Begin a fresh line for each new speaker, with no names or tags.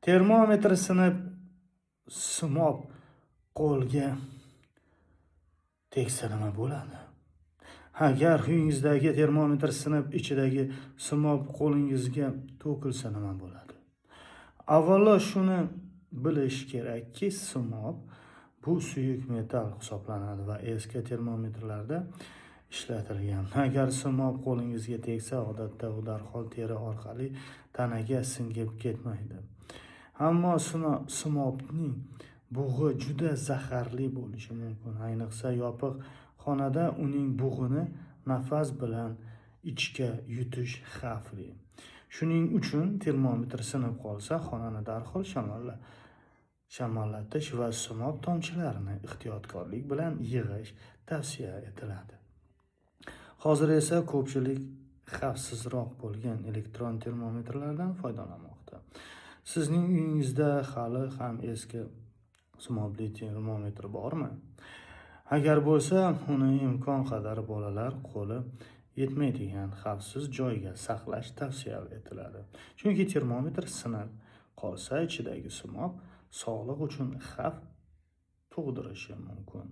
Termometr sinib, simob qo'lga tegsa nima bo'ladi? Agar uyingizdagi termometr sinib, ichidagi simob qo'lingizga to'kilsa nima bo'ladi? Avvalo shuni bilish kerakki, simob bu suyuk metal hisoblanadi va eski termometrlarda ishlatilgan. Agar simob qo'lingizga tegsa, odatda u darhol teri orqali tanaga singib ketmaydi. Ammo simobning bug'i juda zaharli bo'lishi mumkin. Ayniqsa yopiq xonada uning bug'ini nafas bilan ichga yutish xavfli. Shuning uchun termometr sinib qolsa, xonani darhol shamollatish va simob tomchilarini ehtiyotkorlik bilan yig'ish tavsiya etiladi. Hozir esa ko'pchilik xavfsizroq bo'lgan elektron termometrlardan foydalanmoqda. Sizning uyingizda hali ham eski simobli termometr bormi? Agar bo'lsa, uni imkon qadar bolalar qo'li yetmaydigan xavfsiz joyga saqlash tavsiya etiladi. Chunki termometr sinib qolsa, ichidagi simob sog'liq uchun xavf tug'dirishi mumkin.